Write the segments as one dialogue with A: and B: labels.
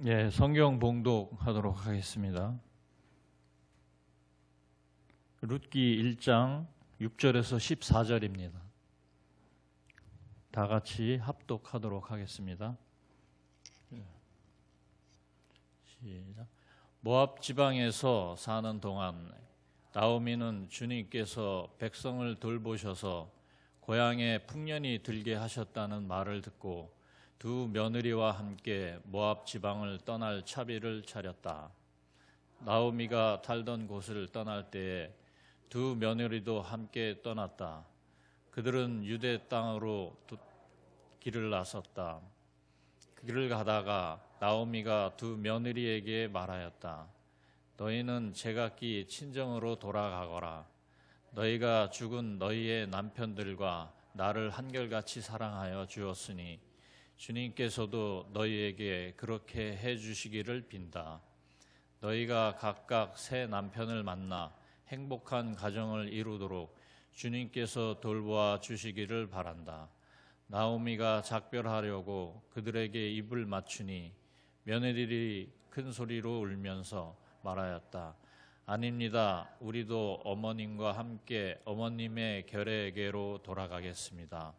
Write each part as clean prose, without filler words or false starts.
A: 예, 성경 봉독하도록 하겠습니다. 룻기 1장 6절에서 14절입니다. 다 같이 합독하도록 하겠습니다. 시작. 모압 지방에서 사는 동안 나오미는 주님께서 백성을 돌보셔서 고향에 풍년이 들게 하셨다는 말을 듣고 두 며느리와 함께 모압 지방을 떠날 차비를 차렸다. 나오미가 살던 곳을 떠날 때에 두 며느리도 함께 떠났다. 그들은 유대 땅으로 길을 나섰다. 길을 가다가 나오미가 두 며느리에게 말하였다. 너희는 제각기 친정으로 돌아가거라. 너희가 죽은 너희의 남편들과 나를 한결같이 사랑하여 주었으니 주님께서도 너희에게 그렇게 해주시기를 빈다. 너희가 각각 새 남편을 만나 행복한 가정을 이루도록 주님께서 돌보아 주시기를 바란다. 나오미가 작별하려고 그들에게 입을 맞추니 며느리들이 큰 소리로 울면서 말하였다. 아닙니다. 우리도 어머님과 함께 어머님의 결례에게로 돌아가겠습니다.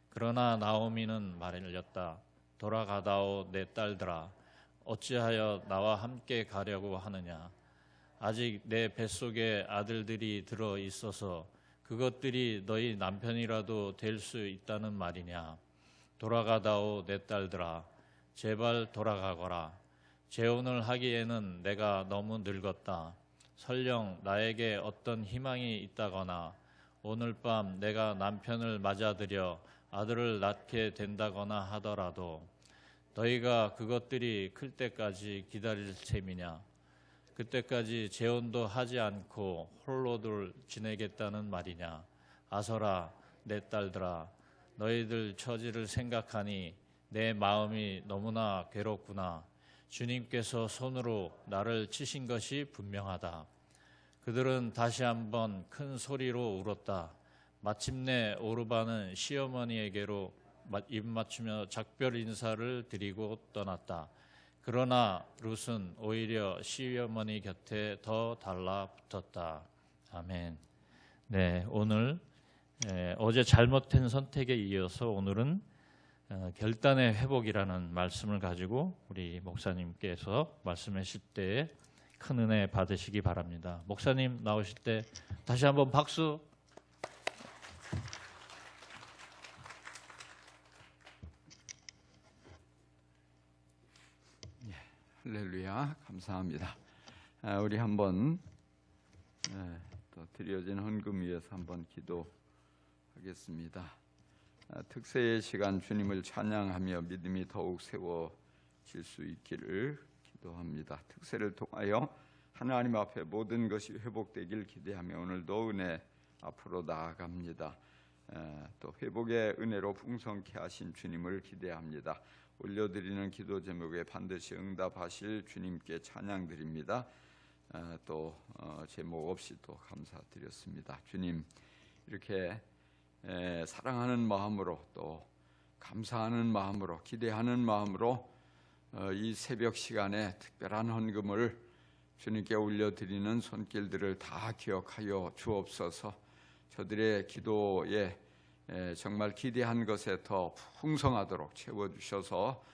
A: 그러나 나오미는 말했다. 돌아가다오 내 딸들아, 어찌하여 나와 함께 가려고 하느냐. 아직 내 뱃속에 아들들이 들어 있어서 그것들이 너희 남편이라도 될 수 있다는 말이냐. 돌아가다오 내 딸들아, 제발 돌아가거라. 재혼을 하기에는 내가 너무 늙었다. 설령 나에게 어떤 희망이 있다거나 오늘 밤 내가 남편을 맞아들여 아들을 낳게 된다거나 하더라도 너희가 그것들이 클 때까지 기다릴 셈이냐. 그때까지 재혼도 하지 않고 홀로들 지내겠다는 말이냐. 아서라 내 딸들아, 너희들 처지를 생각하니 내 마음이 너무나 괴롭구나. 주님께서 손으로 나를 치신 것이 분명하다. 그들은 다시 한번 큰 소리로 울었다. 마침내 오르바는 시어머니에게로 입 맞추며 작별 인사를 드리고 떠났다. 그러나 룻은 오히려 시어머니 곁에 더 달라붙었다. 아멘. 네, 오늘 어제 잘못된 선택에 이어서 오늘은 결단의 회복이라는 말씀을 가지고 우리 목사님께서 말씀하실 때 큰 은혜 받으시기 바랍니다. 목사님 나오실 때 다시 한번 박수.
B: 할렐루야, 감사합니다. 우리 한번 또 드려진 헌금 위해서 한번 기도하겠습니다. 특세의 시간 주님을 찬양하며 믿음이 더욱 세워질 수 있기를 기도합니다. 특세를 통하여 하나님 앞에 모든 것이 회복되길 기대하며 오늘도 은혜 앞으로 나아갑니다. 또 회복의 은혜로 풍성케 하신 주님을 기대합니다. 올려드리는 기도 제목에 반드시 응답하실 주님께 찬양드립니다. 또 제목 없이 또 감사드렸습니다. 주님, 이렇게 사랑하는 마음으로 또 감사하는 마음으로 기대하는 마음으로 이 새벽 시간에 특별한 헌금을 주님께 올려드리는 손길들을 다 기억하여 주옵소서. 저들의 기도에 정말 기대한 것에 더 풍성하도록 채워주셔서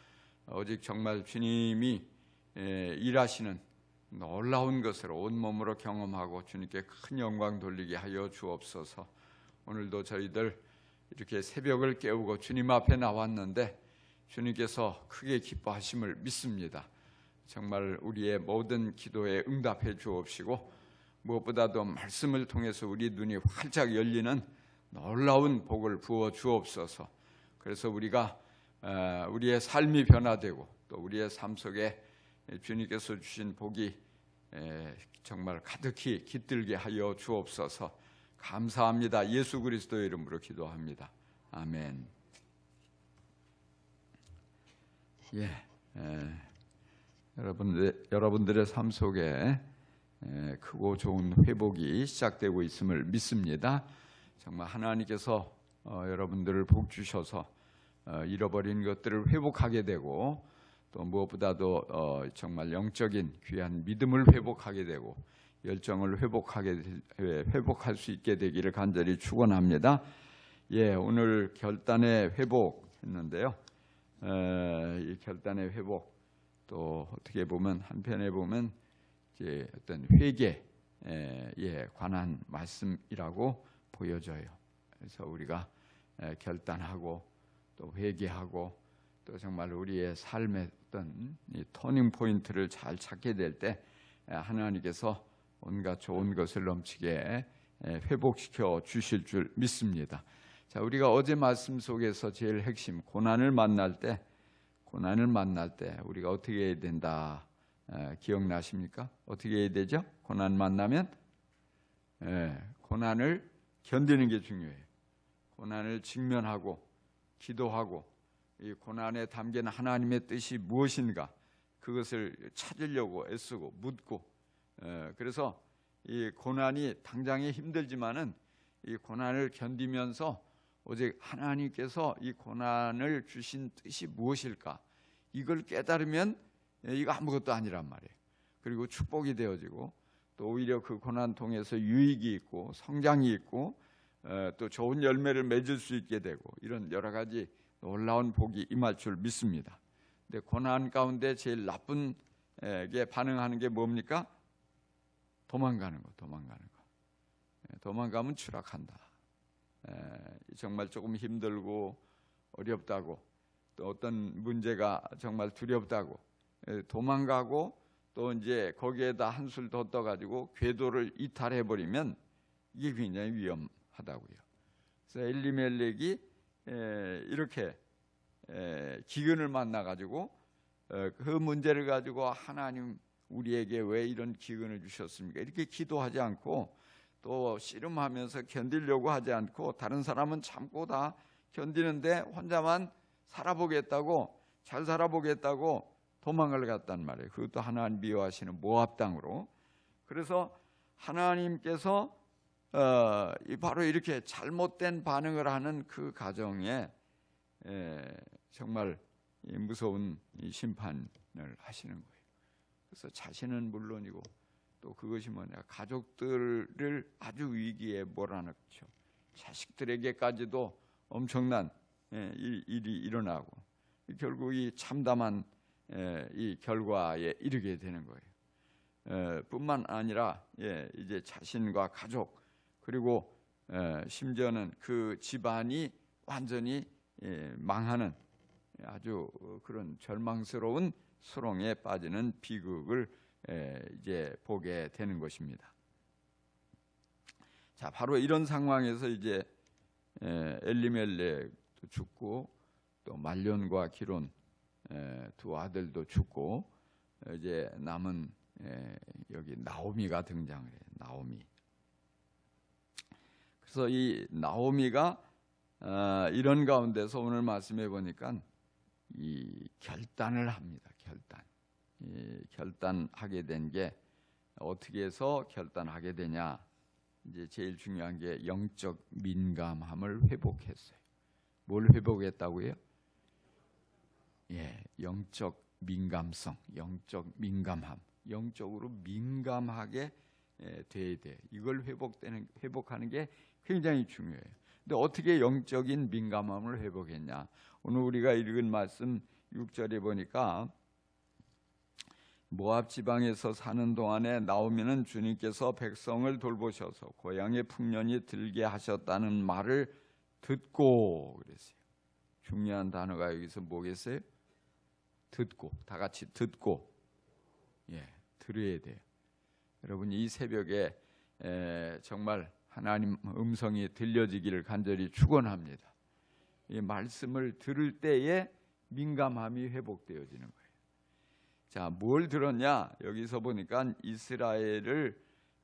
B: 오직 정말 주님이 일하시는 놀라운 것을 온몸으로 경험하고 주님께 큰 영광 돌리게 하여 주옵소서. 오늘도 저희들 이렇게 새벽을 깨우고 주님 앞에 나왔는데 주님께서 크게 기뻐하심을 믿습니다. 정말 우리의 모든 기도에 응답해 주옵시고 무엇보다도 말씀을 통해서 우리 눈이 활짝 열리는 놀라운 복을 부어 주옵소서. 그래서 우리가 우리의 삶이 변화되고 또 우리의 삶 속에 주님께서 주신 복이 정말 가득히 깃들게 하여 주옵소서. 감사합니다. 예수 그리스도의 이름으로 기도합니다. 아멘. 여러분들의 삶 속에 크고 좋은 회복이 시작되고 있음을 믿습니다. 정말 하나님께서 여러분들을 복 주셔서 잃어버린 것들을 회복하게 되고 또 무엇보다도 정말 영적인 귀한 믿음을 회복하게 되고 열정을 회복할 수 있게 되기를 간절히 축원합니다. 예, 오늘 결단의 회복했는데요. 이 결단의 회복 또 어떻게 보면 한편에 보면 이제 어떤 회개에 관한 말씀이라고 보여져요. 그래서 우리가 결단하고 또 회개하고 또 정말 우리의 삶의 어떤 이 터닝 포인트를 잘 찾게 될 때 하나님께서 온갖 좋은 것을 넘치게 회복시켜 주실 줄 믿습니다. 자, 우리가 어제 말씀 속에서 제일 핵심 고난을 만날 때 우리가 어떻게 해야 된다 기억나십니까? 어떻게 해야 되죠? 고난 만나면 고난을 견디는 게 중요해요. 고난을 직면하고 기도하고 이 고난에 담긴 하나님의 뜻이 무엇인가 그것을 찾으려고 애쓰고 묻고 그래서 이 고난이 당장에 힘들지만은 이 고난을 견디면서 오직 하나님께서 이 고난을 주신 뜻이 무엇일까 이걸 깨달으면 이거 아무것도 아니란 말이에요. 그리고 축복이 되어지고 또 오히려 그 고난 통해서 유익이 있고 성장이 있고 또 좋은 열매를 맺을 수 있게 되고 이런 여러 가지 놀라운 복이 임할 줄 믿습니다. 근데 고난 가운데 제일 나쁜 게 반응하는 게 뭡니까? 도망가는 거. 도망가면 추락한다. 정말 조금 힘들고 어렵다고 또 어떤 문제가 정말 두렵다고 도망가고 또 이제 거기에다 한술 더 떠가지고 궤도를 이탈해 버리면 이게 굉장히 위험하다고요. 그래서 엘리멜렉이 이렇게 기근을 만나가지고 그 문제를 가지고 하나님 우리에게 왜 이런 기근을 주셨습니까? 이렇게 기도하지 않고 또 씨름하면서 견디려고 하지 않고 다른 사람은 참고 다 견디는데 혼자만 살아보겠다고 잘 살아보겠다고 도망을 갔단 말이에요. 그것도 하나님 미워하시는 모압 땅으로. 그래서 하나님께서 바로 이렇게 잘못된 반응을 하는 그 가정에 정말 무서운 심판을 하시는 거예요. 그래서 자신은 물론이고 또 그것이 뭐냐 가족들을 아주 위기에 몰아넣죠. 자식들에게까지도 엄청난 일이 일어나고 결국 이 참담한 이 결과에 이르게 되는 거예요. 뿐만 아니라 이제 자신과 가족 그리고 심지어는 그 집안이 완전히 망하는 아주 그런 절망스러운 수렁에 빠지는 비극을 이제 보게 되는 것입니다. 자, 바로 이런 상황에서 이제 엘리멜렉도 죽고 또 말론과 기론 두 아들도 죽고 이제 남은 여기 나오미가 등장을 해요. 나오미. 그래서 이 나오미가 이런 가운데서 오늘 말씀해 보니까 이 결단을 합니다. 결단하게 된 게 어떻게 해서 결단하게 되냐? 이제 제일 중요한 게 영적 민감함을 회복했어요. 뭘 회복했다고요? 영적 민감성, 영적 민감함, 영적으로 민감하게 돼야 돼. 이걸 회복하는 게 굉장히 중요해요. 근데 어떻게 영적인 민감함을 회복했냐? 오늘 우리가 읽은 말씀 6절에 보니까 모압 지방에서 사는 동안에 나오미는 주님께서 백성을 돌보셔서 고향의 풍년이 들게 하셨다는 말을 듣고 그랬어요. 중요한 단어가 여기서 뭐겠어요? 듣고, 다 같이 듣고, 들어야 돼요. 여러분 이 새벽에 정말 하나님 음성이 들려지기를 간절히 축원합니다. 이 말씀을 들을 때에 민감함이 회복되어지는 거예요. 자, 뭘 들었냐? 여기서 보니까 이스라엘을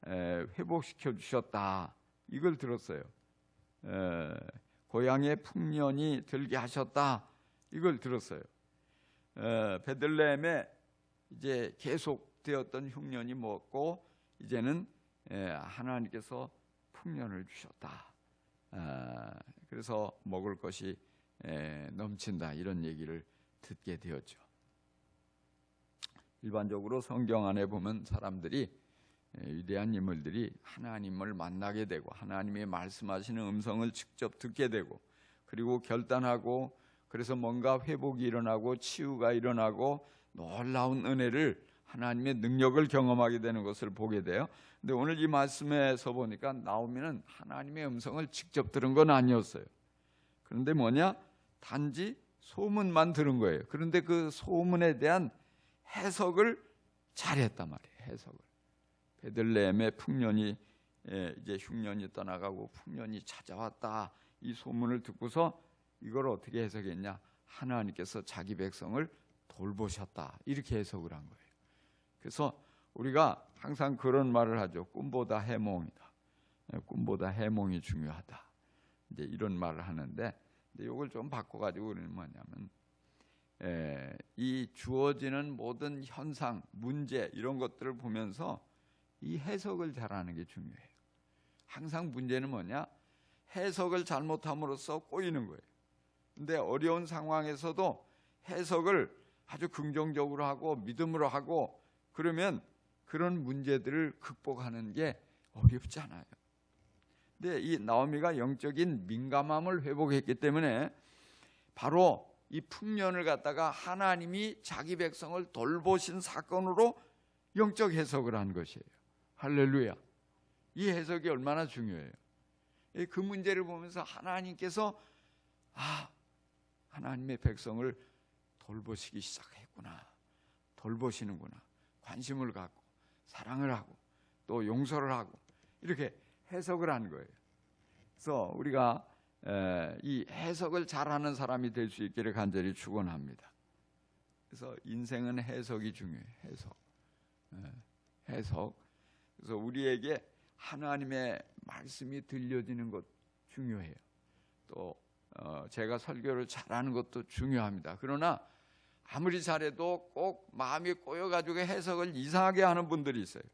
B: 회복시켜 주셨다. 이걸 들었어요. 고향의 풍년이 들게 하셨다. 이걸 들었어요. 베들레헴에 이제 계속되었던 흉년이 먹고 이제는 하나님께서 풍년을 주셨다. 그래서 먹을 것이 넘친다. 이런 얘기를 듣게 되었죠. 일반적으로 성경 안에 보면 사람들이, 위대한 인물들이 하나님을 만나게 되고 하나님의 말씀하시는 음성을 직접 듣게 되고 그리고 결단하고, 그래서 뭔가 회복이 일어나고 치유가 일어나고 놀라운 은혜를, 하나님의 능력을 경험하게 되는 것을 보게 돼요. 근데 오늘 이 말씀에서 보니까 나오미는 하나님의 음성을 직접 들은 건 아니었어요. 그런데 뭐냐? 단지 소문만 들은 거예요. 그런데 그 소문에 대한 해석을 잘했단 말이에요. 해석을. 베들레헴의 풍년이, 이제 흉년이 떠나가고 풍년이 찾아왔다, 이 소문을 듣고서 이걸 어떻게 해석했냐? 하나님께서 자기 백성을 돌보셨다, 이렇게 해석을 한 거예요. 그래서 우리가 항상 그런 말을 하죠. 꿈보다 해몽이다. 꿈보다 해몽이 중요하다. 이제 이런 말을 하는데, 이걸 좀 바꿔가지고 우리는 뭐냐면, 이 주어지는 모든 현상, 문제 이런 것들을 보면서 이 해석을 잘하는 게 중요해요. 항상 문제는 뭐냐? 해석을 잘못함으로써 꼬이는 거예요. 근데 어려운 상황에서도 해석을 아주 긍정적으로 하고 믿음으로 하고 그러면 그런 문제들을 극복하는 게 어렵지 않아요. 근데 이 나오미가 영적인 민감함을 회복했기 때문에 바로 이 풍년을 갖다가 하나님이 자기 백성을 돌보신 사건으로 영적 해석을 한 것이에요. 할렐루야. 이 해석이 얼마나 중요해요. 그 문제를 보면서 하나님께서 하나님의 백성을 돌보시기 시작했구나, 돌보시는구나, 관심을 갖고 사랑을 하고 또 용서를 하고 이렇게 해석을 한 거예요. 그래서 우리가 이 해석을 잘하는 사람이 될 수 있기를 간절히 축원합니다. 그래서 인생은 해석이 중요해요. 해석. 그래서 우리에게 하나님의 말씀이 들려지는 것 중요해요. 또 제가 설교를 잘하는 것도 중요합니다. 그러나 아무리 잘해도 꼭 마음이 꼬여가지고 해석을 이상하게 하는 분들이 있어요.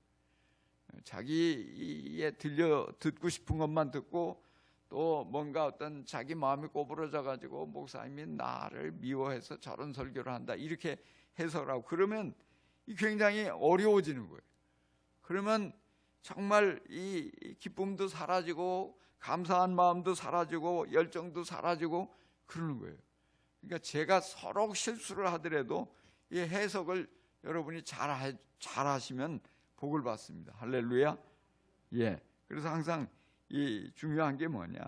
B: 자기의 듣고 싶은 것만 듣고 또 뭔가 어떤 자기 마음이 꼬부러져 가지고 목사님이 나를 미워해서 저런 설교를 한다, 이렇게 해석을 하고 그러면 굉장히 어려워지는 거예요. 그러면 정말 이 기쁨도 사라지고 감사한 마음도 사라지고 열정도 사라지고 그러는 거예요. 그러니까 제가 서로 실수를 하더라도 이 해석을 여러분이 잘 하시면 복을 받습니다. 할렐루야. 예. 그래서 항상 이 중요한 게 뭐냐?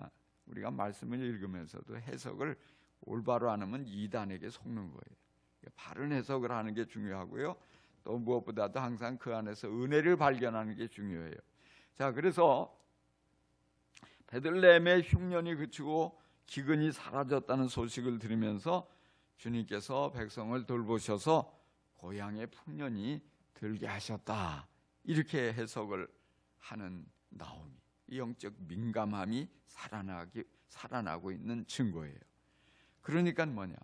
B: 우리가 말씀을 읽으면서도 해석을 올바로 안 하면 이단에게 속는 거예요. 바른 해석을 하는 게 중요하고요. 또 무엇보다도 항상 그 안에서 은혜를 발견하는 게 중요해요. 자, 그래서 베들레헴의 흉년이 그치고 기근이 사라졌다는 소식을 들으면서 주님께서 백성을 돌보셔서 고향의 풍년이 들게 하셨다, 이렇게 해석을 하는 나오미. 이 영적 민감함이 살아나고 있는 증거예요. 그러니까 뭐냐?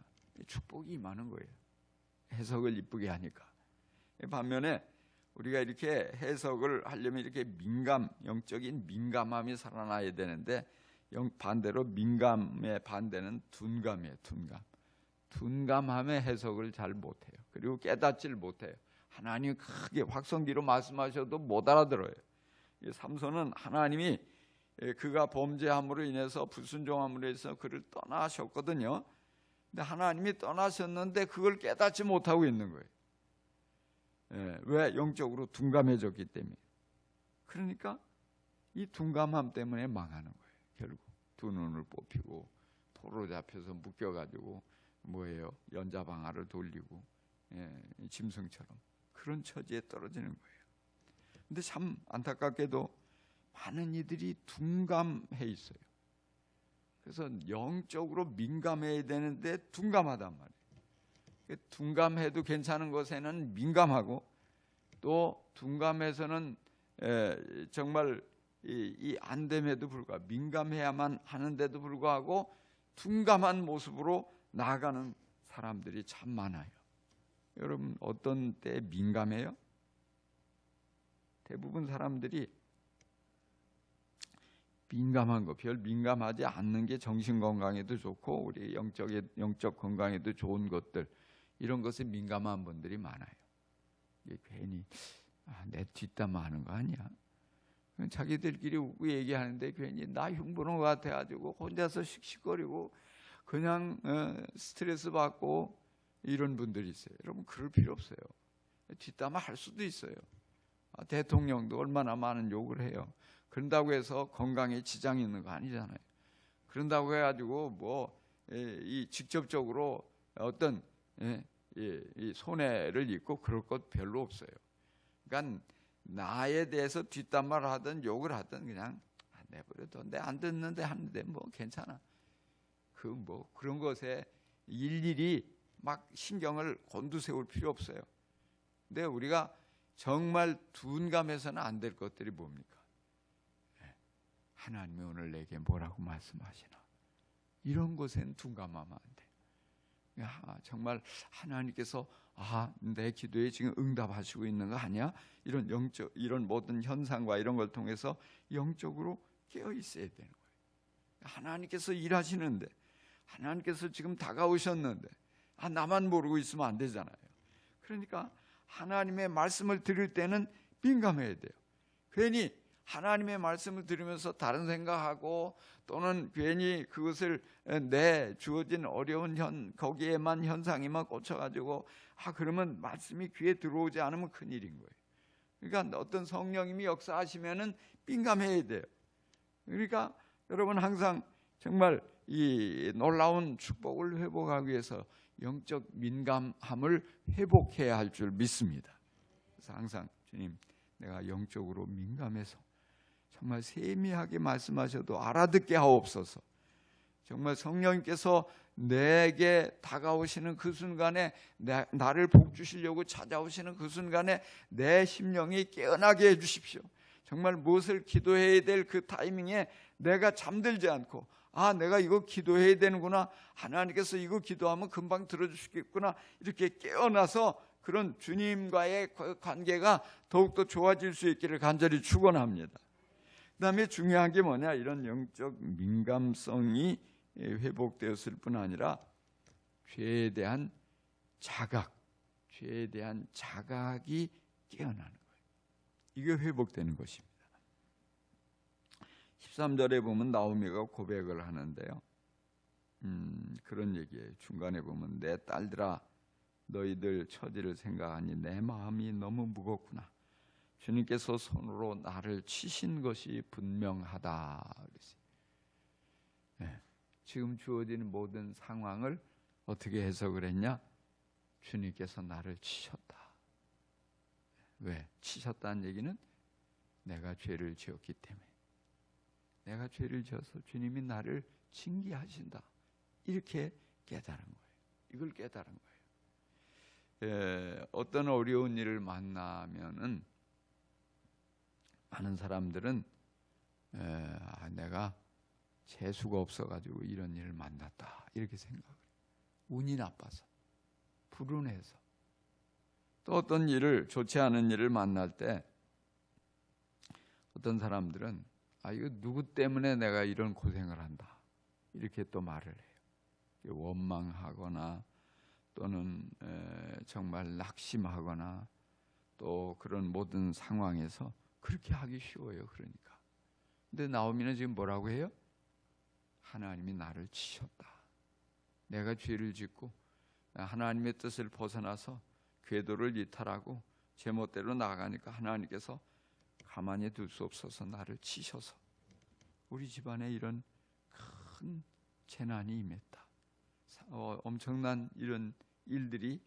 B: 축복이 임하는 거예요. 해석을 이쁘게 하니까. 반면에 우리가 이렇게 해석을 하려면 이렇게 영적인 민감함이 살아나야 되는데 반대로 민감의 반대는 둔감이에요. 둔감함의 해석을 잘 못해요. 그리고 깨닫지를 못해요. 하나님이 크게 확성기로 말씀하셔도 못 알아들어요. 삼손은 하나님이 그가 범죄함으로 인해서 불순종함으로 해서 그를 떠나셨거든요. 근데 하나님이 떠나셨는데 그걸 깨닫지 못하고 있는 거예요. 왜? 영적으로 둔감해졌기 때문에. 그러니까 이 둔감함 때문에 망하는 거예요. 결국 두 눈을 뽑히고 포로 잡혀서 묶여가지고 뭐예요? 연자방아를 돌리고 짐승처럼 그런 처지에 떨어지는 거예요. 근데 참 안타깝게도 많은 이들이 둔감해 있어요. 그래서 영적으로 민감해야 되는데 둔감하단 말이에요. 둔감해도 괜찮은 것에는 민감하고 또 둔감해서는 정말 이 안됨에도 불구하고 민감해야만 하는데도 불구하고 둔감한 모습으로 나아가는 사람들이 참 많아요. 여러분 어떤 때 민감해요? 대부분 사람들이 민감한 거, 별 민감하지 않는 게 정신 건강에도 좋고 우리 영적 건강에도 좋은 것들, 이런 것에 민감한 분들이 많아요. 이게 괜히 내 뒷담화 하는 거 아니야? 자기들끼리 웃고 얘기하는데 괜히 나 흉보는 것 같아가지고 혼자서 씩씩거리고 그냥 스트레스 받고 이런 분들이 있어요. 여러분 그럴 필요 없어요. 뒷담화 할 수도 있어요. 대통령도 얼마나 많은 욕을 해요. 그런다고 해서 건강에 지장이 있는 거 아니잖아요. 그런다고 해가지고 이 직접적으로 어떤 이 손해를 입고 그럴 것 별로 없어요. 그러니까 나에 대해서 뒷담화를 하든 욕을 하든 그냥 내버려둬. 내 안 듣는데 하는데 뭐 괜찮아. 그런 것에 일일이 막 신경을 곤두세울 필요 없어요. 근데 우리가 정말 둔감해서는 안 될 것들이 뭡니까? 하나님이 오늘 내게 뭐라고 말씀하시나? 이런 것엔 둔감하면 안 돼. 정말 하나님께서 내 기도에 지금 응답하시고 있는 거 아니야? 이런 모든 현상과 이런 걸 통해서 영적으로 깨어 있어야 되는 거예요. 하나님께서 일하시는데, 하나님께서 지금 다가오셨는데, 나만 모르고 있으면 안 되잖아요. 그러니까 하나님의 말씀을 들을 때는 민감해야 돼요. 괜히 하나님의 말씀을 들으면서 다른 생각하고 또는 괜히 그것을 내 주어진 어려운 거기에만 현상에만 꽂혀가지고 그러면 말씀이 귀에 들어오지 않으면 큰일인 거예요. 그러니까 어떤 성령님이 역사하시면은 민감해야 돼요. 그러니까 여러분 항상 정말 이 놀라운 축복을 회복하기 위해서 영적 민감함을 회복해야 할 줄 믿습니다. 그래서 항상 주님, 내가 영적으로 민감해서 정말 세미하게 말씀하셔도 알아듣게 하옵소서. 정말 성령님께서 내게 다가오시는 그 순간에 나를 복 주시려고 찾아오시는 그 순간에 내 심령이 깨어나게 해주십시오. 정말 무엇을 기도해야 될 그 타이밍에 내가 잠들지 않고 내가 이거 기도해야 되는구나, 하나님께서 이거 기도하면 금방 들어주시겠구나, 이렇게 깨어나서 그런 주님과의 관계가 더욱더 좋아질 수 있기를 간절히 축원합니다. 그 다음에 중요한 게 뭐냐, 이런 영적 민감성이 회복되었을 뿐 아니라 죄에 대한 자각이 깨어나는 거예요. 이게 회복되는 것입니다. 13절에 보면 나오미가 고백을 하는데요. 그런 얘기예요. 중간에 보면 내 딸들아, 너희들 처지를 생각하니 내 마음이 너무 무겁구나. 주님께서 손으로 나를 치신 것이 분명하다. 지금 주어진 모든 상황을 어떻게 해석을 했냐? 주님께서 나를 치셨다. 왜? 치셨다는 얘기는 내가 죄를 지었기 때문에, 내가 죄를 지어서 주님이 나를 징계하신다, 이렇게 깨달은 거예요. 이걸 깨달은 거예요. 어떤 어려운 일을 만나면은 많은 사람들은 내가 재수가 없어가지고 이런 일을 만났다, 이렇게 생각을 해요. 운이 나빠서, 불운해서. 또 어떤 일을, 좋지 않은 일을 만날 때 어떤 사람들은 이거 누구 때문에 내가 이런 고생을 한다, 이렇게 또 말을 해요. 원망하거나 또는 정말 낙심하거나 또 그런 모든 상황에서 그렇게 하기 쉬워요. 그러니까. 근데 나오미는 지금 뭐라고 해요? 하나님이 나를 치셨다. 내가 죄를 짓고 하나님의 뜻을 벗어나서 궤도를 이탈하고 제멋대로 나아가니까 하나님께서 가만히 둘 수 없어서 나를 치셔서 우리 집안에 이런 큰 재난이 임했다. 엄청난 이런 일들이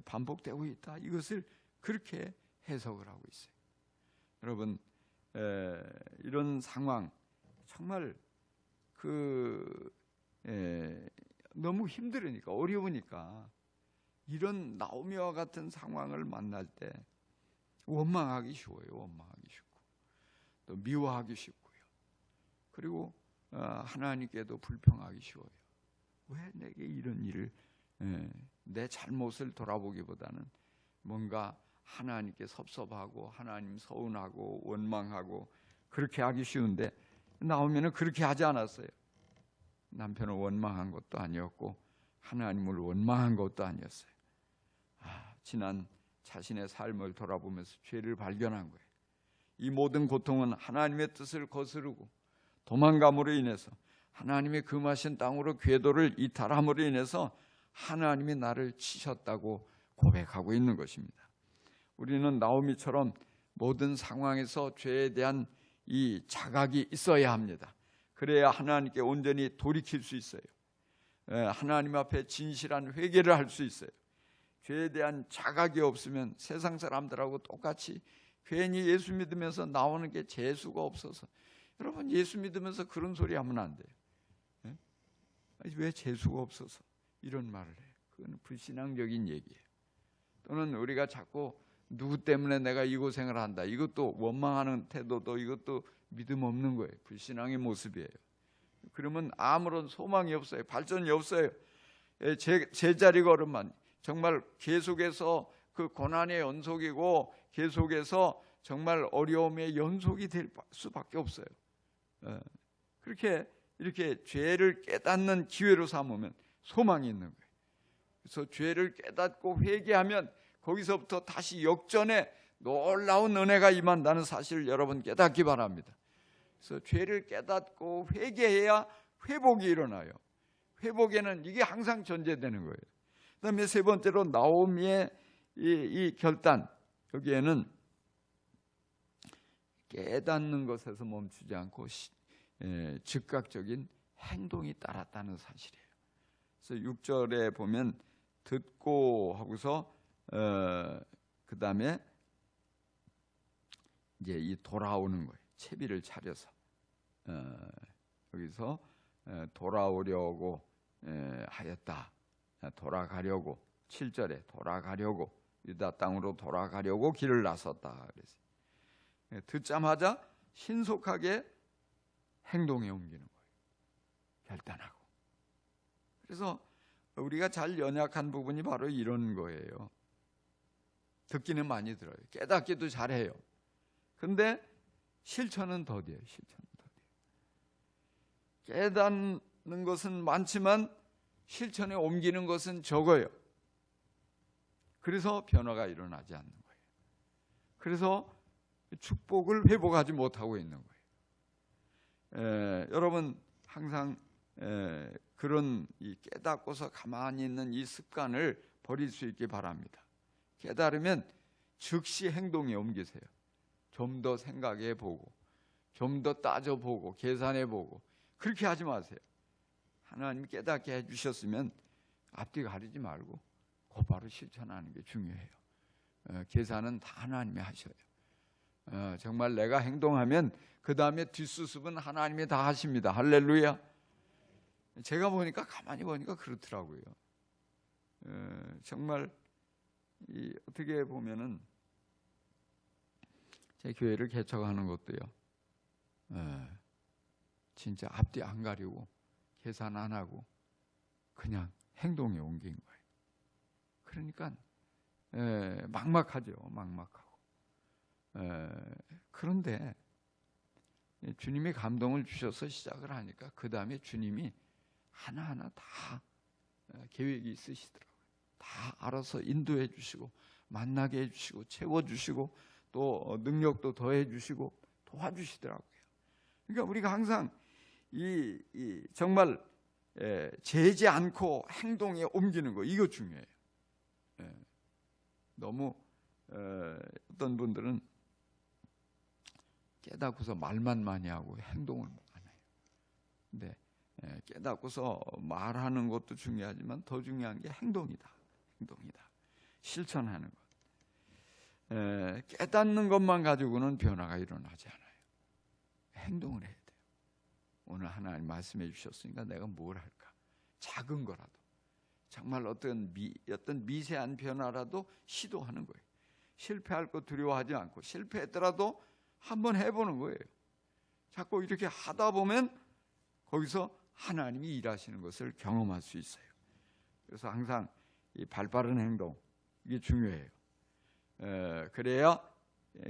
B: 반복되고 있다. 이것을 그렇게 해석을 하고 있어요. 여러분, 이런 상황 정말 너무 힘들으니까, 어려우니까 이런 나오미와 같은 상황을 만날 때 원망하기 쉬워요. 원망하기 쉽고 또 미워하기 쉽고요. 그리고 하나님께도 불평하기 쉬워요. 왜 내게 이런 일을, 내 잘못을 돌아보기보다는 뭔가 하나님께 섭섭하고 하나님 서운하고 원망하고 그렇게 하기 쉬운데, 나오면은 그렇게 하지 않았어요. 남편을 원망한 것도 아니었고 하나님을 원망한 것도 아니었어요. 지난 자신의 삶을 돌아보면서 죄를 발견한 거예요. 이 모든 고통은 하나님의 뜻을 거스르고 도망감으로 인해서, 하나님의 금하신 땅으로 궤도를 이탈함으로 인해서 하나님이 나를 치셨다고 고백하고 있는 것입니다. 우리는 나오미처럼 모든 상황에서 죄에 대한 이 자각이 있어야 합니다. 그래야 하나님께 온전히 돌이킬 수 있어요. 하나님 앞에 진실한 회개를 할 수 있어요. 죄에 대한 자각이 없으면 세상 사람들하고 똑같이 괜히 예수 믿으면서 나오는 게 재수가 없어서, 여러분 예수 믿으면서 그런 소리 하면 안 돼요. 왜 재수가 없어서 이런 말을 해요? 그건 불신앙적인 얘기예요. 또는 우리가 자꾸 누구 때문에 내가 이 고생을 한다, 이것도 원망하는 태도도, 이것도 믿음 없는 거예요. 불신앙의 모습이에요. 그러면 아무런 소망이 없어요. 발전이 없어요. 제자리 걸음만, 정말 계속해서 그 고난의 연속이고 계속해서 정말 어려움의 연속이 될 수밖에 없어요. 그렇게 이렇게 죄를 깨닫는 기회로 삼으면 소망이 있는 거예요. 그래서 죄를 깨닫고 회개하면 거기서부터 다시 역전에 놀라운 은혜가 임한다는 사실을 여러분 깨닫기 바랍니다. 그래서 죄를 깨닫고 회개해야 회복이 일어나요. 회복에는 이게 항상 전제되는 거예요. 그 다음에 세 번째로 나오미의 이 결단, 여기에는 깨닫는 것에서 멈추지 않고 즉각적인 행동이 따랐다는 사실이에요. 그래서 6절에 보면 듣고 하고서 그 다음에 이제 이 돌아오는 거예요. 채비를 차려서 여기서 돌아오려고 하였다. 돌아가려고, 7절에 돌아가려고, 유다 땅으로 돌아가려고 길을 나섰다 그랬어요. 듣자마자 신속하게 행동에 옮기는 거예요. 결단하고. 그래서 우리가 잘 연약한 부분이 바로 이런 거예요. 듣기는 많이 들어요. 깨닫기도 잘해요. 근데 실천은 더디해요. 실천은 더디해요. 깨닫는 것은 많지만 실천에 옮기는 것은 적어요. 그래서 변화가 일어나지 않는 거예요. 그래서 축복을 회복하지 못하고 있는 거예요. 여러분 항상 그런 이 깨닫고서 가만히 있는 이 습관을 버릴 수 있기 바랍니다. 깨달으면 즉시 행동에 옮기세요. 좀 더 생각해 보고, 좀 더 따져보고, 계산해 보고, 그렇게 하지 마세요. 하나님이 깨닫게 해주셨으면 앞뒤 가리지 말고 곧바로 실천하는 게 중요해요. 계산은 다 하나님이 하셔요. 정말 내가 행동하면 그 다음에 뒷수습은 하나님이 다 하십니다. 할렐루야. 제가 보니까, 가만히 보니까 그렇더라고요. 정말 어떻게 보면은 제 교회를 개척하는 것도요, 진짜 앞뒤 안 가리고 계산 안 하고 그냥 행동에 옮긴 거예요. 그러니까 막막하죠. 막막하고. 그런데 주님이 감동을 주셔서 시작을 하니까 그 다음에 주님이 하나하나 다 계획이 있으시더라고요. 다 알아서 인도해 주시고 만나게 해주시고 채워주시고 또 능력도 더해 주시고 도와주시더라고요. 그러니까 우리가 항상 정말 재지 않고 행동에 옮기는 거, 이거 중요해요. 너무 어떤 분들은 깨닫고서 말만 많이 하고 행동을 안 해요. 근데 깨닫고서 말하는 것도 중요하지만 더 중요한 게 행동이다. 실천하는 것. 깨닫는 것만 가지고는 변화가 일어나지 않아요. 행동을 해야 돼요. 오늘 하나님 말씀해 주셨으니까 내가 뭘 할까? 작은 거라도, 정말 어떤 미세한 변화라도 시도하는 거예요. 실패할 거 두려워하지 않고, 실패했더라도 한번 해보는 거예요. 자꾸 이렇게 하다 보면 거기서 하나님이 일하시는 것을 경험할 수 있어요. 그래서 항상 이 발빠른 행동, 이게 중요해요. 그래야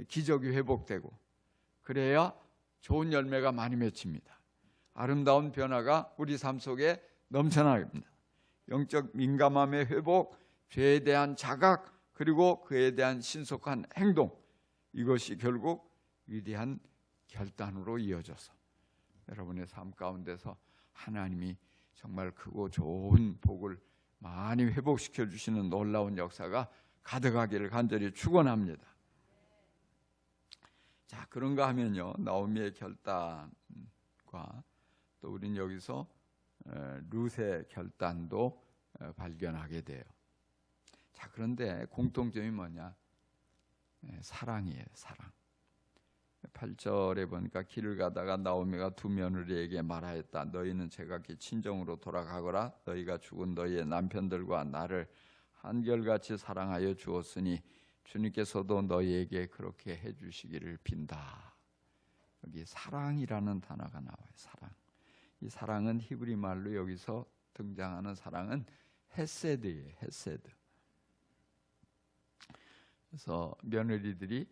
B: 기적이 회복되고, 그래야 좋은 열매가 많이 맺힙니다. 아름다운 변화가 우리 삶 속에 넘쳐납니다. 영적 민감함의 회복, 죄에 대한 자각, 그리고 그에 대한 신속한 행동, 이것이 결국 위대한 결단으로 이어져서 여러분의 삶 가운데서 하나님이 정말 크고 좋은 복을 많이 회복시켜 주시는 놀라운 역사가 가득하기를 간절히 축원합니다. 자, 그런가 하면요, 나오미의 결단과 또 우리는 여기서 룻의 결단도 발견하게 돼요. 자, 그런데 공통점이 뭐냐? 사랑이에요, 사랑. 8절에 보니까 길을 가다가 나오미가 두 며느리에게 말하였다. 너희는 제각기 친정으로 돌아가거라. 너희가 죽은 너희의 남편들과 나를 한결같이 사랑하여 주었으니 주님께서도 너희에게 그렇게 해주시기를 빈다. 여기 사랑이라는 단어가 나와요. 사랑. 이 사랑은 히브리 말로 여기서 등장하는 사랑은 헤세드예요. 헤세드. 그래서 며느리들이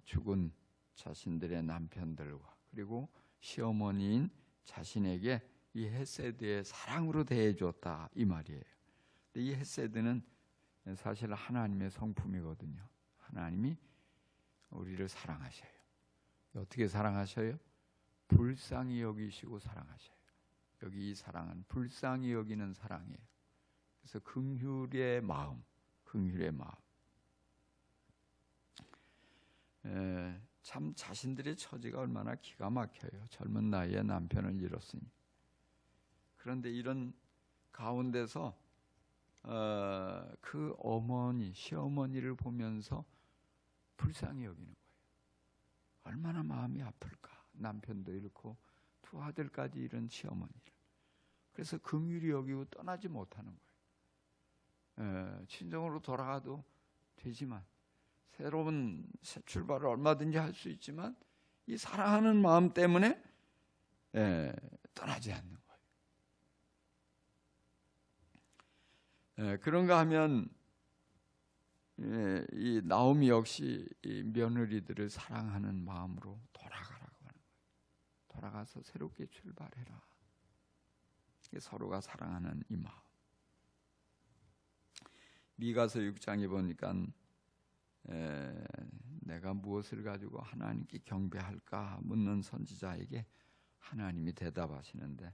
B: 죽은 자신들의 남편들과 그리고 시어머니인 자신에게 이 헤세드의 사랑으로 대해줬다, 이 말이에요. 근데 이 헤세드는 사실 하나님의 성품이거든요. 하나님이 우리를 사랑하셔요. 어떻게 사랑하셔요? 불쌍히 여기시고 사랑하셔요. 여기 이 사랑은 불쌍히 여기는 사랑이에요. 그래서 긍휼의 마음, 긍휼의 마음. 참 자신들의 처지가 얼마나 기가 막혀요. 젊은 나이에 남편을 잃었으니. 그런데 이런 가운데서 그 어머니, 시어머니를 보면서 불쌍히 여기는 거예요. 얼마나 마음이 아플까. 남편도 잃고 두 아들까지 잃은 시어머니를. 그래서 긍휼히 여기고 떠나지 못하는 거예요. 친정으로 돌아가도 되지만, 새로운 새 출발을 얼마든지 할 수 있지만 이 사랑하는 마음 때문에 떠나지 않는 거예요. 그런가 하면 이 나오미 역시 이 며느리들을 사랑하는 마음으로 돌아가라고 하는 거예요. 돌아가서 새롭게 출발해라. 서로가 사랑하는 이 마음. 미가서 6장에 보니까 내가 무엇을 가지고 하나님께 경배할까 묻는 선지자에게 하나님이 대답하시는데,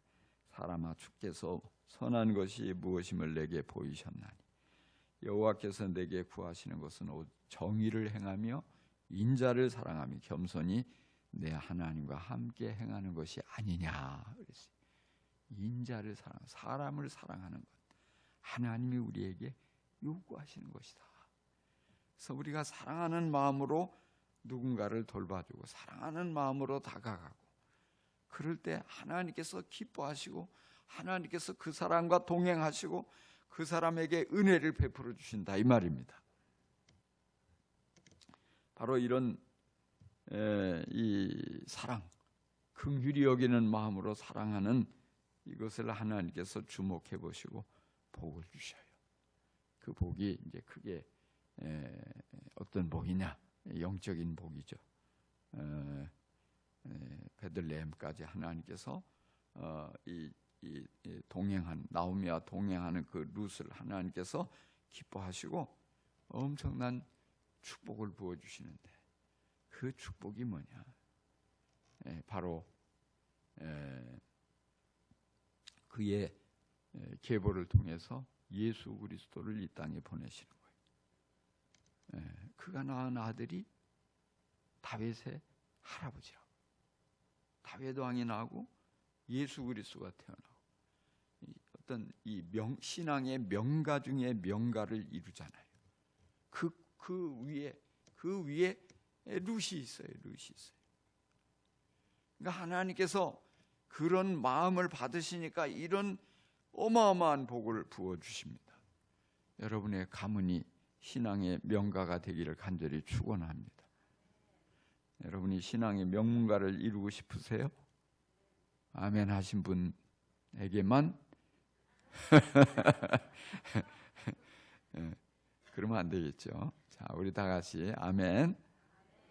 B: 사람아, 주께서 선한 것이 무엇임을 내게 보이셨나니 여호와께서 내게 구하시는 것은 오직 정의를 행하며 인자를 사랑하며 겸손히 내 하나님과 함께 행하는 것이 아니냐 그랬어요. 인자를 사랑, 사람을 사랑하는 것, 하나님이 우리에게 요구하시는 것이다. 그래서 우리가 사랑하는 마음으로 누군가를 돌봐주고 사랑하는 마음으로 다가가고, 그럴 때 하나님께서 기뻐하시고 하나님께서 그 사람과 동행하시고 그 사람에게 은혜를 베풀어 주신다, 이 말입니다. 바로 이런 이 사랑, 긍휼히 여기는 마음으로 사랑하는 이것을 하나님께서 주목해 보시고 복을 주셔요. 그 복이 이제 크게 어떤 복이냐? 영적인 복이죠. 베들레헴까지 하나님께서 이 동행한 나오미와 동행하는 그 룻을 하나님께서 기뻐하시고 엄청난 축복을 부어 주시는데, 그 축복이 뭐냐? 바로 그의 계보를 통해서 예수 그리스도를 이 땅에 보내시는 거예요. 그가 낳은 아들이 다윗의 할아버지라고. 다윗 왕이 나고 예수 그리스도가 태어나고, 어떤 이 신앙의 명가 중에 명가를 이루잖아요. 그 위에 룻이 있어요. 룻이 있어요. 그러니까 하나님께서 그런 마음을 받으시니까 이런 어마어마한 복을 부어 주십니다. 여러분의 가문이 신앙의 명가가 되기를 간절히 축원합니다. 여러분이 신앙의 명문가를 이루고 싶으세요? 아멘 하신 분에게만 그러면 안 되겠죠. 자, 우리 다 같이 아멘.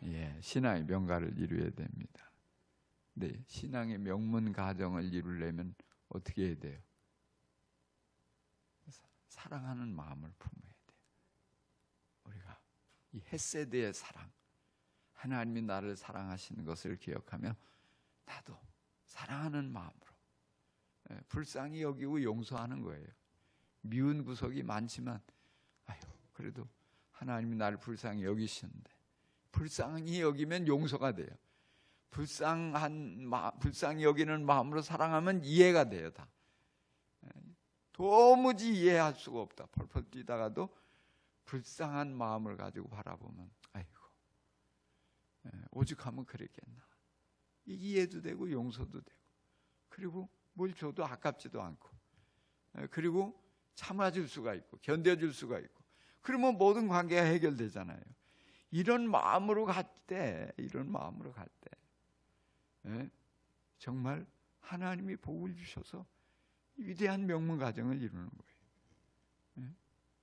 B: 예, 신앙의 명가를 이루어야 됩니다. 네, 신앙의 명문 가정을 이루려면 어떻게 해야 돼요? 사랑하는 마음을 품어야 돼요. 이 헤세드의 사랑, 하나님이 나를 사랑하시는 것을 기억하며 나도 사랑하는 마음으로 불쌍히 여기고 용서하는 거예요. 미운 구석이 많지만 그래도 하나님이 나를 불쌍히 여기시는데, 불쌍히 여기면 용서가 돼요. 불쌍히 여기는 마음으로 사랑하면 이해가 돼요. 다 도무지 이해할 수가 없다. 펄펄 뛰다가도 불쌍한 마음을 가지고 바라보면 오죽하면 그랬겠나. 이해도 되고 용서도 되고, 그리고 뭘 줘도 아깝지도 않고, 그리고 참아줄 수가 있고 견뎌줄 수가 있고, 그러면 모든 관계가 해결되잖아요. 이런 마음으로 갈 때 정말 하나님이 복을 주셔서 위대한 명문 가정을 이루는 거예요.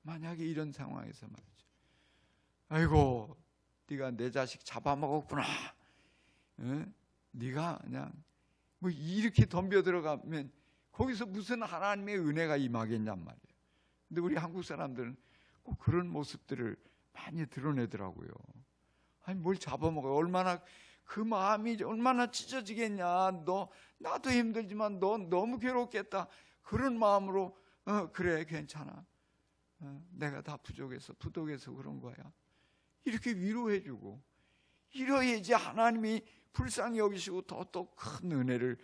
B: 만약에 이런 상황에서 말이죠, 아이고 네가 내 자식 잡아먹었구나, 네가 그냥 뭐 이렇게 덤벼 들어가면 거기서 무슨 하나님의 은혜가 임하겠냔 말이에요. 근데 우리 한국 사람들은 꼭 그런 모습들을 많이 드러내더라고요. 아니 뭘 잡아먹어요. 얼마나 그 마음이 얼마나 찢어지겠냐. 나도 힘들지만 너 너무 괴롭겠다. 그런 마음으로 그래 괜찮아. 내가 다 부족해서 그런 거야. 이렇게 위로해주고, 이러야지 하나님이 불쌍히 여기시고 더 큰 은혜를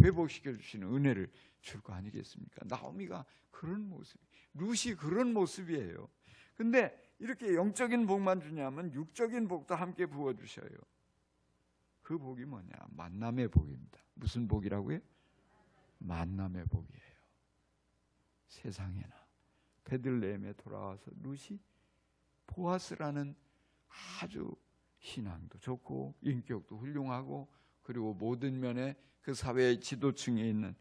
B: 회복시켜 주시는 은혜를 줄 거 아니겠습니까? 나오미가 그런 모습, 룻이 그런 모습이에요. 근데 이렇게 영적인 복만 주냐면 육적인 복도 함께 부어주셔요. 그 복이 뭐냐? 만남의 복입니다. 무슨 복이라고요? 만남의 복이에요. 세상에나 베들레헴에 돌아와서 룻이 보아스라는 아주 신앙도 좋고 인격도 훌륭하고, 그리고 모든 면에 그 사회의 지도층에 있는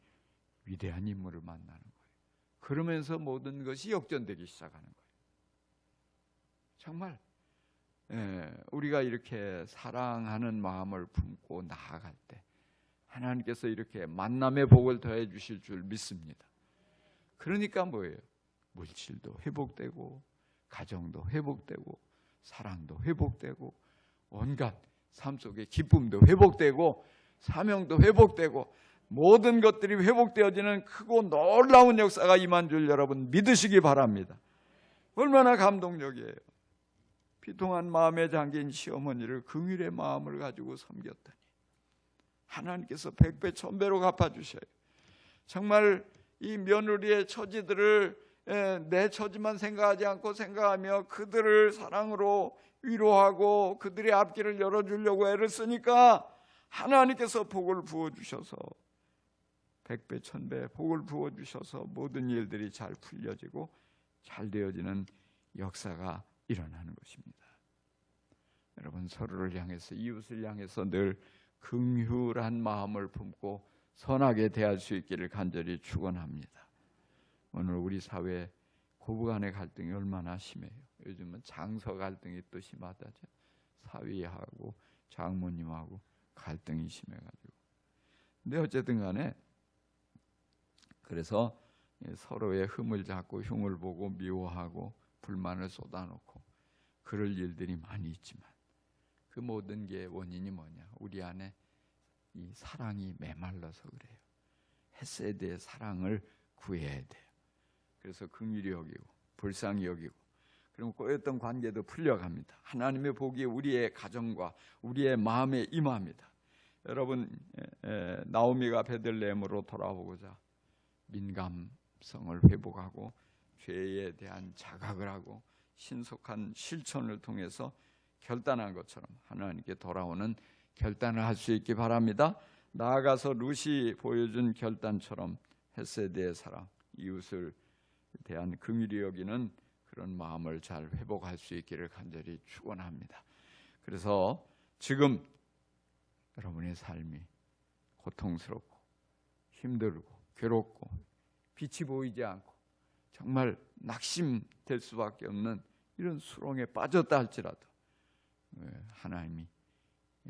B: 위대한 인물을 만나는 거예요. 그러면서 모든 것이 역전되기 시작하는 거예요. 정말 우리가 이렇게 사랑하는 마음을 품고 나아갈 때 하나님께서 이렇게 만남의 복을 더해 주실 줄 믿습니다. 그러니까 뭐예요? 물질도 회복되고, 가정도 회복되고, 사랑도 회복되고, 온갖 삶 속의 기쁨도 회복되고, 사명도 회복되고, 모든 것들이 회복되어지는 크고 놀라운 역사가 임한 줄 여러분 믿으시기 바랍니다. 얼마나 감동적이에요. 비통한 마음에 잠긴 시어머니를 긍휼의 마음을 가지고 섬겼더니 하나님께서 100배 1000배로 갚아주셔요. 정말 이 며느리의 처지들을 내 처지만 생각하며 그들을 사랑으로 위로하고 그들의 앞길을 열어주려고 애를 쓰니까 하나님께서 복을 부어주셔서 100배 1000배 복을 부어주셔서 모든 일들이 잘 풀려지고 잘 되어지는 역사가 일어나는 것입니다. 여러분, 서로를 향해서, 이웃을 향해서 늘 긍휼한 마음을 품고 선하게 대할 수 있기를 간절히 축원합니다. 오늘 우리 사회 고부간의 갈등이 얼마나 심해요. 요즘은 장서 갈등이 또 심하다죠. 사위하고 장모님하고 갈등이 심해가지고. 근데 어쨌든 간에 그래서 서로의 흠을 잡고 흉을 보고 미워하고 불만을 쏟아놓고 그럴 일들이 많이 있지만 그 모든 게 원인이 뭐냐? 우리 안에 이 사랑이 메말라서 그래요. 헤세드의 사랑을 구해야 돼요. 그래서 긍휼히 여기고 불쌍히 여기고, 그럼 꼬였던 관계도 풀려갑니다. 하나님의 복이 우리의 가정과 우리의 마음에 임합니다. 여러분, 나오미가 베들레헴으로 돌아오고자 민감성을 회복하고 죄에 대한 자각을 하고 신속한 실천을 통해서 결단한 것처럼 하나님께 돌아오는 결단을 할 수 있기 바랍니다. 나아가서 룻이 보여준 결단처럼 헤세드의 사랑, 이웃을 대한 긍휼히 여기는 그런 마음을 잘 회복할 수 있기를 간절히 축원합니다. 그래서 지금 여러분의 삶이 고통스럽고 힘들고 괴롭고 빛이 보이지 않고 정말 낙심될 수밖에 없는 이런 수렁에 빠졌다 할지라도 하나님이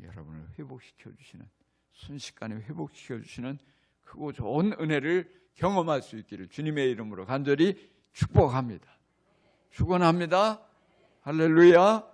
B: 여러분을 회복시켜 주시는, 순식간에 회복시켜 주시는 크고 좋은 은혜를 경험할 수 있기를 주님의 이름으로 간절히 축복합니다. 축원합니다. 할렐루야.